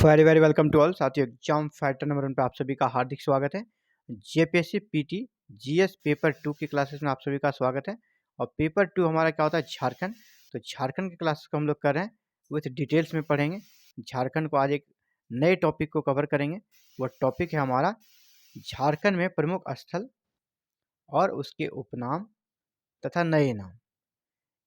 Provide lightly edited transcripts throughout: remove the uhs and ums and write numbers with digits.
Very very welcome to all साथियों। Exam factor number 1 पे आप सभी का हार्दिक स्वागत है। जेपीएससी पीटी जीएस पेपर 2 की क्लासेस में आप सभी का स्वागत है। और पेपर 2 हमारा क्या होता है, झारखंड। तो झारखंड की क्लासेस को हम लोग कर रहे हैं, विथ डिटेल्स में पढ़ेंगे। झारखंड को आज एक नए टॉपिक को कवर करेंगे। वो टॉपिक है हमारा झारखंड में प्रमुख स्थल और उसके उपनाम तथा नए नाम।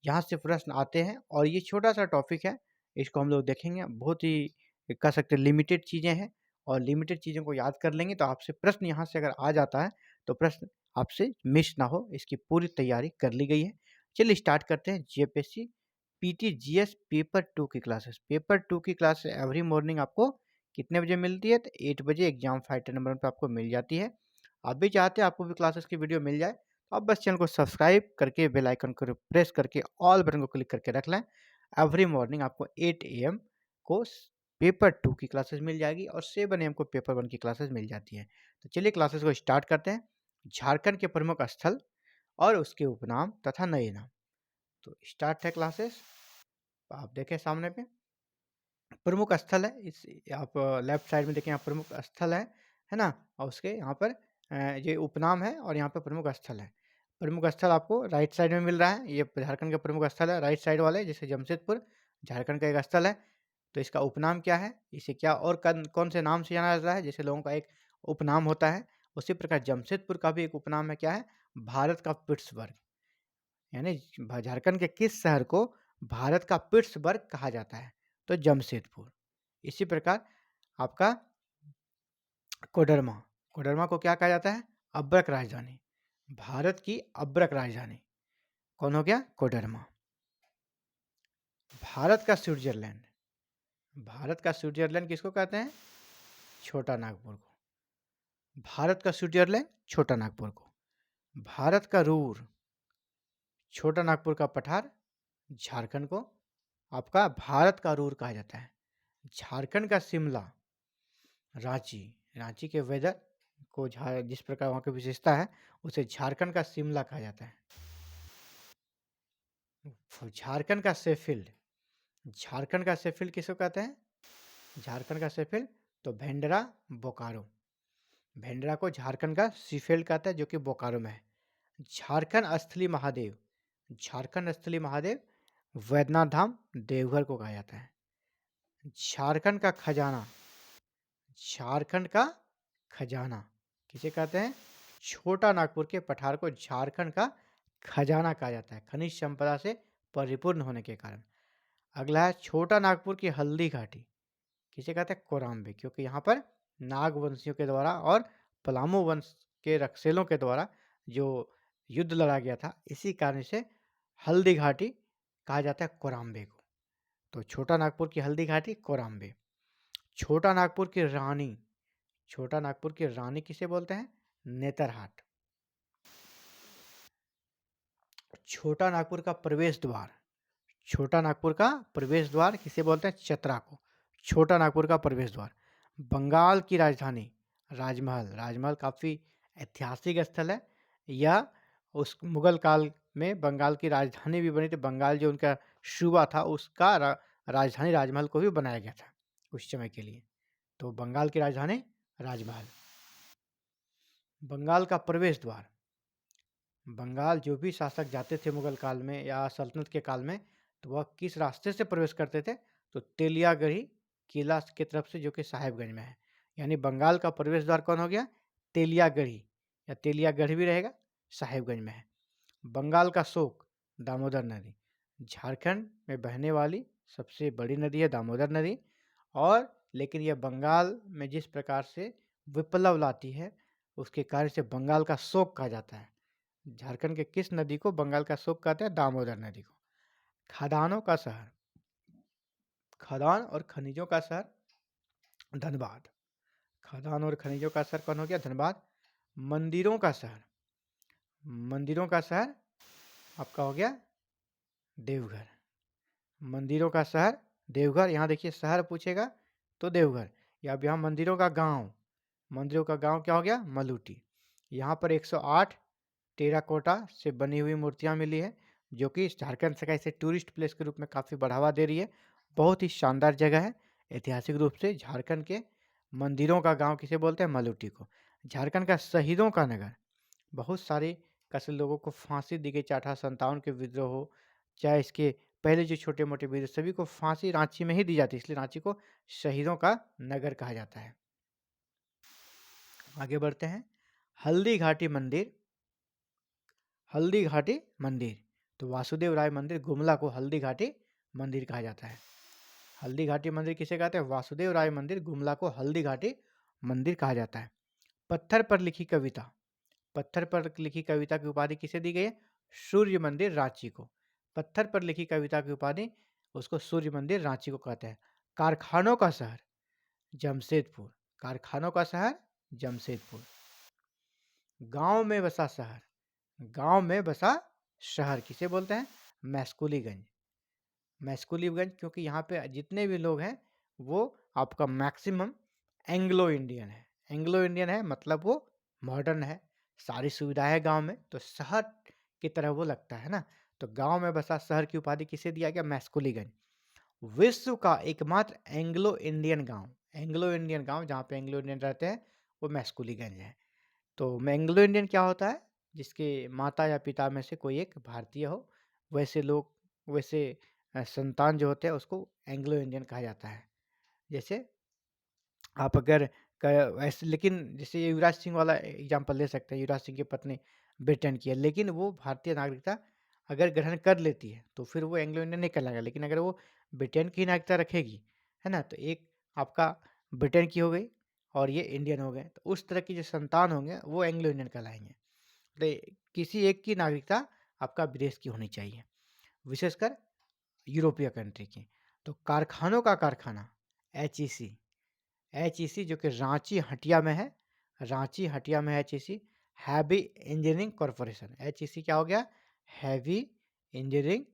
यहाँ से प्रश्न आते हैं और ये छोटा सा टॉपिक है, इसको हम लोग देखेंगे। बहुत ही कह सकते हैं लिमिटेड चीज़ें हैं और लिमिटेड चीज़ों को याद कर लेंगे तो आपसे प्रश्न यहाँ से अगर आ जाता है तो प्रश्न आपसे मिस ना हो, इसकी पूरी तैयारी कर ली गई है। चलिए स्टार्ट करते हैं। जेपीएससी पीटी जीएस पेपर 2 की क्लासेस। पेपर 2 की क्लास एवरी मॉर्निंग आपको कितने बजे मिलती है? तो 8 बजे एग्जाम फाइटर नंबर पर आपको मिल जाती है। आप भी चाहते हैं आपको भी क्लासेस की वीडियो मिल जाए, आप बस चैनल को सब्सक्राइब करके बेल आइकन को प्रेस करके ऑल बटन को क्लिक करके रख लें। एवरी मॉर्निंग आपको 8 AM को पेपर 2 की क्लासेस मिल जाएगी और 7 AM को पेपर 1 की क्लासेस मिल जाती है। तो चलिए क्लासेस को स्टार्ट करते हैं। झारखंड के प्रमुख स्थल और उसके उपनाम तथा नए नाम। तो स्टार्ट है क्लासेस। आप देखें सामने पे प्रमुख स्थल है, इस आप लेफ्ट साइड में देखें, यहाँ प्रमुख स्थल है ना। और उसके यहाँ पर ये उपनाम है और यहाँ पर प्रमुख स्थल है। प्रमुख स्थल आपको राइट साइड में मिल रहा है, ये झारखंड का प्रमुख स्थल है राइट साइड वाले, जैसे जमशेदपुर झारखंड का एक स्थल है। तो इसका उपनाम क्या है, इसे क्या और कौन से नाम से जाना जाता है? जैसे लोगों का एक उपनाम होता है, उसी प्रकार जमशेदपुर का भी एक उपनाम है, क्या है? भारत का पिट्सबर्ग। यानी झारखंड के किस शहर को भारत का पिट्सबर्ग कहा जाता है? तो जमशेदपुर। इसी प्रकार आपका कोडरमा, कोडरमा को क्या कहा जाता है? अब्रक राजधानी, भारत की अब्रक राजधानी कौन हो गया? कोडरमा। भारत का स्विट्जरलैंड, भारत का स्विट्जरलैंड किसको कहते हैं? छोटा नागपुर को। भारत का स्विट्जरलैंड छोटा नागपुर को। भारत का रूर, छोटा नागपुर का पठार झारखंड को आपका भारत का रूर कहा जाता है। झारखंड का शिमला, रांची, रांची के वेदर को जिस प्रकार वहाँ की विशेषता है उसे झारखंड का शिमला कहा जाता है। झारखंड का शेफील्ड, झारखंड का शेफील्ड किसको कहते हैं? झारखंड का शेफील्ड तो भेंडरा बोकारो, भेंडरा को झारखंड का शेफील्ड कहता है जो कि बोकारो में है। झारखंड स्थली महादेव, झारखंड स्थली महादेव वैद्यनाथ धाम देवघर को कहा जाता है। झारखंड का खजाना, झारखंड का खजाना किसे कहते हैं? छोटा नागपुर के पठार को झारखंड का खजाना कहा जाता है, खनिज संपदा से परिपूर्ण होने के कारण। अगला है छोटा नागपुर की हल्दी घाटी, किसे कहते हैं? कोराम्बे, क्योंकि यहाँ पर नागवंशियों के द्वारा और पलामू वंश के रक्षेलों के द्वारा जो युद्ध लड़ा गया था, इसी कारण से हल्दी घाटी कहा जाता है कोराम्बे को। तो छोटा नागपुर की हल्दी घाटी कोराम्बे। छोटा नागपुर की रानी, छोटा नागपुर की रानी किसे बोलते हैं? नेतरहाट। छोटा नागपुर का प्रवेश द्वार, छोटा नागपुर का प्रवेश द्वार किसे बोलते हैं? चतरा को। छोटा नागपुर का प्रवेश द्वार। बंगाल की राजधानी राजमहल, राजमहल काफ़ी ऐतिहासिक स्थल है। यह उस मुगल काल में बंगाल की राजधानी भी बनी थी। बंगाल जो उनका सूबा था उसका राजधानी राजमहल को भी बनाया गया था कुछ समय के लिए। तो बंगाल की राजधानी राजमहल। बंगाल का प्रवेश द्वार, बंगाल जो भी शासक जाते थे मुगल काल में या सल्तनत के काल में, तो वह किस रास्ते से प्रवेश करते थे? तो तेलियागढ़ी किला की तरफ से, जो कि साहेबगंज में है। यानी बंगाल का प्रवेश द्वार कौन हो गया? तेलियागढ़ी, या तेलियागढ़ भी रहेगा, साहेबगंज में है। बंगाल का शोक दामोदर नदी, झारखंड में बहने वाली सबसे बड़ी नदी है दामोदर नदी। और लेकिन यह बंगाल में जिस प्रकार से विप्लव लाती है उसके कार्य से बंगाल का शोक कहा जाता है। झारखंड के किस नदी को बंगाल का शोक कहते हैं? दामोदर नदी को। खदानों का शहर, खदान और खनिजों का शहर धनबाद, खदान और खनिजों का शहर कौन हो गया? धनबाद। मंदिरों का शहर, मंदिरों का शहर आपका हो गया देवघर, मंदिरों का शहर देवघर। यहाँ देखिए शहर पूछेगा तो देवघर, या अब यहाँ मंदिरों का गांव, मंदिरों का गांव क्या हो गया? मलूटी। यहाँ पर 108 टेराकोटा से बनी हुई मूर्तियाँ मिली है, जो कि झारखंड सरकार इसे टूरिस्ट प्लेस के रूप में काफ़ी बढ़ावा दे रही है। बहुत ही शानदार जगह है, ऐतिहासिक रूप से झारखंड के मंदिरों का गांव किसे बोलते हैं? मलुटी को। झारखंड का शहीदों का नगर, बहुत सारे कैसे लोगों को फांसी दी गई, चाहे 1857 के विद्रोह हो, चाहे इसके पहले जो छोटे मोटे विद्रोह, सभी को फांसी रांची में ही दी जाती है, इसलिए रांची को शहीदों का नगर कहा जाता है। आगे बढ़ते हैं। हल्दी घाटी मंदिर, हल्दी घाटी मंदिर, तो वासुदेव राय मंदिर गुमला को हल्दी घाटी मंदिर कहा जाता है। हल्दी घाटी मंदिर किसे कहते हैं? वासुदेव राय मंदिर गुमला को हल्दी घाटी मंदिर कहा जाता है। पत्थर पर लिखी कविता, पत्थर पर लिखी कविता की उपाधि किसे दी गई है? सूर्य मंदिर रांची को। पत्थर पर लिखी कविता की उपाधि उसको सूर्य मंदिर रांची को कहते हैं। कारखानों का शहर जमशेदपुर, कारखानों का शहर जमशेदपुर। गांव में बसा शहर, गांव में बसा शहर किसे बोलते हैं? मैस्कुलीगंज। मैस्कुलीगंज, क्योंकि यहाँ पे जितने भी लोग हैं वो आपका मैक्सिमम एंग्लो इंडियन है। एंग्लो इंडियन है मतलब वो मॉडर्न है, सारी सुविधाएं है गांव में, तो शहर की तरह वो लगता है ना। तो गांव में बसा शहर की उपाधि किसे दिया गया? मैस्कुलीगंज। विश्व का एकमात्र एंग्लो इंडियन गांव, एंग्लो इंडियन गांव जहाँ पे एंग्लो इंडियन रहते हैं वो मैस्कुलीगंज है। तो एंग्लो इंडियन क्या होता है? जिसके माता या पिता में से कोई एक भारतीय हो, वैसे लोग, वैसे संतान जो होते हैं उसको एंग्लो इंडियन कहा जाता है। जैसे आप अगर ऐसे, लेकिन जैसे ये युवराज सिंह वाला एग्जांपल ले सकते हैं। युवराज सिंह की पत्नी ब्रिटेन की है, लेकिन वो भारतीय नागरिकता अगर ग्रहण कर लेती है तो फिर वो एंग्लो इंडियन नहीं कहलाएगा। लेकिन अगर वो ब्रिटेन की नागरिकता रखेगी, है ना, तो एक आपका ब्रिटेन की हो गई और ये इंडियन हो गए, तो उस तरह की जो संतान होंगे वो एंग्लो इंडियन कहलाएंगे। तो किसी एक की नागरिकता आपका विदेश की होनी चाहिए, विशेषकर यूरोपीय कंट्री की। तो कारखानों का कारखाना HEC, HEC जो कि रांची हटिया में है, रांची हटिया में है HEC। Heavy engineering corporation, HEC क्या हो गया? Heavy engineering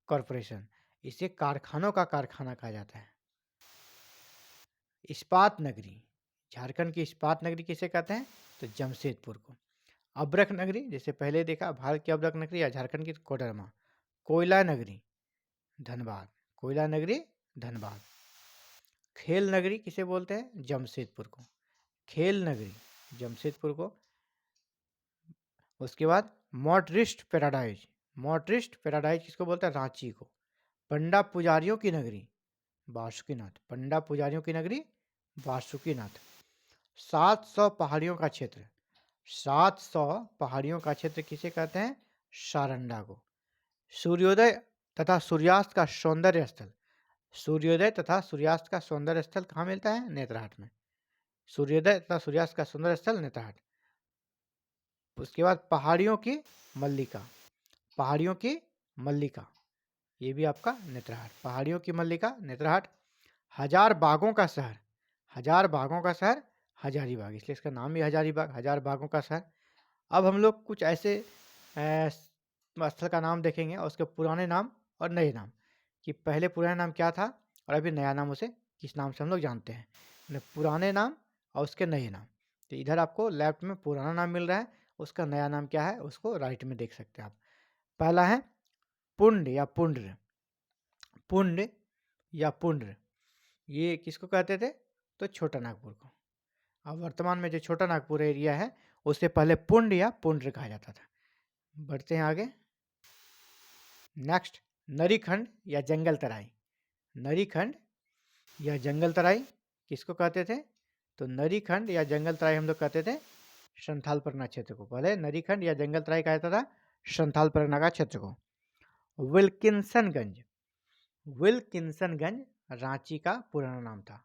corporation. इसे कारखानों का कारखाना कहा जाता है। इस्पात नगरी, झारखंड की इस्पात नगरी किसे कहते हैं? तो जमशेदपुर को। अब्रक नगरी, जैसे पहले देखा भारत की अब्रक नगरी या झारखंड की कोडरमा। कोयला नगरी धनबाद, कोयला नगरी धनबाद। खेल नगरी किसे बोलते हैं? जमशेदपुर को, खेल नगरी जमशेदपुर को। उसके बाद मॉटरिस्ट पैराडाइज, मॉटरिस्ट पैराडाइज किसको बोलते हैं? रांची को। पंडा पुजारियों की नगरी वासुकीनाथ, पंडा पुजारियों की नगरी वासुकीनाथ। 700 पहाड़ियों का क्षेत्र, 700 पहाड़ियों का क्षेत्र किसे कहते हैं? सारंडा को। सूर्योदय तथा सूर्यास्त का सौंदर्य स्थल, सूर्योदय तथा सूर्यास्त का सौंदर्य स्थल कहाँ मिलता है? नेतरहाट में। सूर्योदय तथा सूर्यास्त का सौंदर्य स्थल नेतरहाट। उसके बाद पहाड़ियों की मल्लिका, पहाड़ियों की मल्लिका, ये भी आपका नेतरहाट। पहाड़ियों की मल्लिका नेतरहाट। हजार बागों का शहर, हजार बागों का शहर हजारीबाग, इसलिए इसका नाम ही हजारीबाग, हजार बागों का शहर। अब हम लोग कुछ ऐसे स्थल का नाम देखेंगे और उसके पुराने नाम और नए नाम, कि पहले पुराना नाम क्या था और अभी नया नाम उसे किस नाम से हम लोग जानते हैं। पुराने नाम और उसके नए नाम। तो इधर आपको लेफ्ट में पुराना नाम मिल रहा है, उसका नया नाम क्या है उसको राइट में देख सकते हैं आप। पहला है पुंड या पुंड्र, पुंड या पुंड्र, ये किसको कहते थे? तो छोटा नागपुर को। अब वर्तमान में जो छोटा नागपुर एरिया है उससे पहले पुंड या पुंड्र कहा जाता था। बढ़ते हैं आगे। नेक्स्ट, नरीखंड या जंगल तराई, नरीखंड या जंगल तराई किसको कहते थे? तो नरीखंड या जंगल तराई हम लोग कहते थे संथाल परगना क्षेत्र को। पहले नरीखंड या जंगल तराई कहा जाता था संथाल परगना का क्षेत्र को। विल्किंसनगंज, विल्किंसनगंज रांची का पुराना नाम था।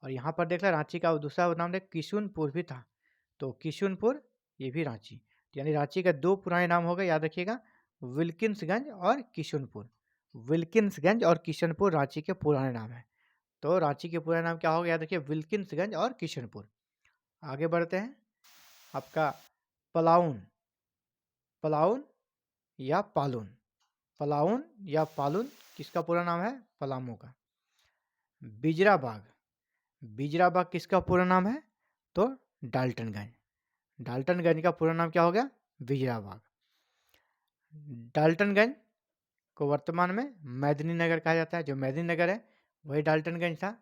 और यहाँ पर देख लो रांची का दूसरा नाम देख किशुनपुर भी था, तो किशुनपुर ये भी रांची, यानी रांची का दो पुराने नाम हो गए, याद रखिएगा, विल्किंसगंज और किशुनपुर। विल्किंसगंज और किशनपुर रांची के पुराने नाम है। तो रांची के पुराने नाम क्या हो गया? याद रखिए, विल्किंसगंज और किशनपुर। आगे बढ़ते हैं। आपका पलाउन, पलाउन या पालून, पलाउन या पालून किसका पूरा नाम है? पलामू का। बिजराबाग, बिजराबाग किसका पूरा नाम है? तो डाल्टनगंज, डाल्टनगंज का पूरा नाम क्या हो गया? बिजराबाग। डाल्टनगंज को वर्तमान में मेदिनी नगर कहा जाता है। जो मेदिनी नगर है वही डाल्टनगंज था।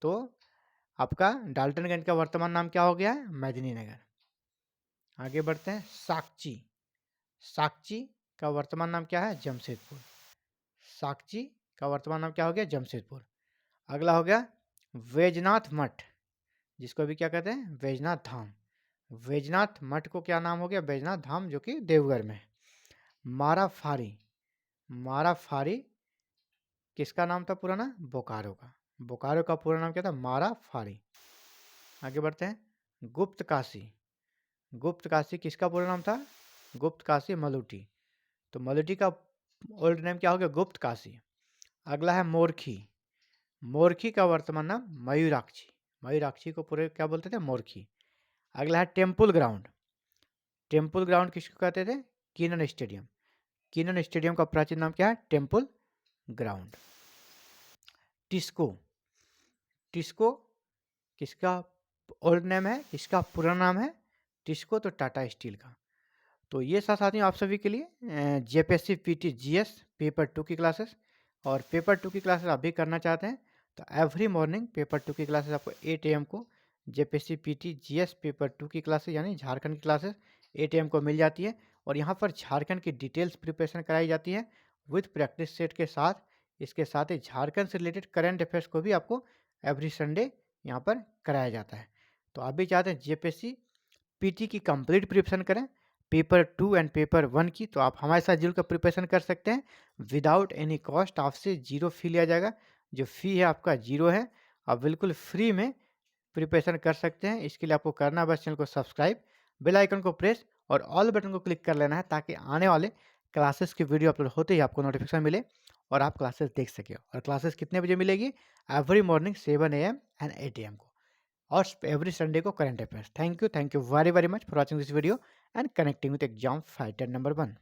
तो आपका डाल्टनगंज का वर्तमान नाम क्या हो गया है? मेदिनीनगर। आगे बढ़ते हैं। साकची, साकची का वर्तमान नाम क्या है? जमशेदपुर। साकची का वर्तमान नाम क्या हो गया? जमशेदपुर। अगला हो गया वैजनाथ मठ, जिसको अभी क्या कहते हैं? वैजनाथ धाम। वैजनाथ मठ को क्या नाम हो गया? वैजनाथ धाम, जो कि देवघर में है। माराफारी, माराफारी किसका नाम था पुराना? बोकारो का। बोकारो का पूरा नाम क्या था? माराफारी। आगे बढ़ते हैं। गुप्त काशी, गुप्त काशी किसका पूरा नाम था? गुप्त काशी मलुटी। तो मलुटी का ओल्ड नेम क्या हो गया? गुप्त काशी। अगला है मोरखी, मोरखी का वर्तमान नाम मयूराक्षी। मयूराक्षी को पूरे क्या बोलते थे? मोरखी। अगला है टेम्पल ग्राउंड, टेम्पल ग्राउंड किसको कहते थे? किनन स्टेडियम। किनन स्टेडियम का प्राचीन नाम क्या है? Temple ground. टिस्को, टिस्को किसका ओल्ड नेम है? किसका पूरा नाम है? टिस्को तो टाटा स्टील का। तो ये साथियों आप सभी के लिए जेपीएससी पीटी जीएस पेपर 2 की क्लासेस, और पेपर 2 की क्लासेस आप भी करना चाहते हैं तो एवरी मॉर्निंग पेपर 2 की क्लासेस आपको 8 AM को जेपीएससी पीटी जीएस पेपर 2 की क्लासेस यानी झारखंड की क्लासेस 8 AM को मिल जाती है। और यहाँ पर झारखंड की डिटेल्स प्रिपरेशन कराई जाती है विथ प्रैक्टिस सेट के साथ। इसके साथ ही झारखंड से रिलेटेड करंट अफेयर्स को भी आपको एवरी संडे यहाँ पर कराया जाता है। तो आप भी चाहते हैं जेपीएससी पीटी की कंप्लीट प्रिपरेशन करें, पेपर 2 एंड पेपर 1 की, तो आप हमारे साथ जुड़कर प्रिपरेशन कर सकते हैं। विदाउट एनी कॉस्ट आपसे 0 फी लिया जाएगा। जो फी है आपका 0 है। आप बिल्कुल फ्री में प्रिपरेशन कर सकते हैं। इसके लिए आपको करना बस चैनल को सब्सक्राइब, बेल आइकन को प्रेस और ऑल बटन को क्लिक कर लेना है, ताकि आने वाले क्लासेस की वीडियो अपलोड होते ही आपको नोटिफिकेशन मिले और आप क्लासेस देख सकें। और क्लासेस कितने बजे मिलेगी? Every morning 7 AM and 8 AM को, और एवरी संडे को current affairs. Thank you very very much for watching this video and connecting with exam fighter number 1।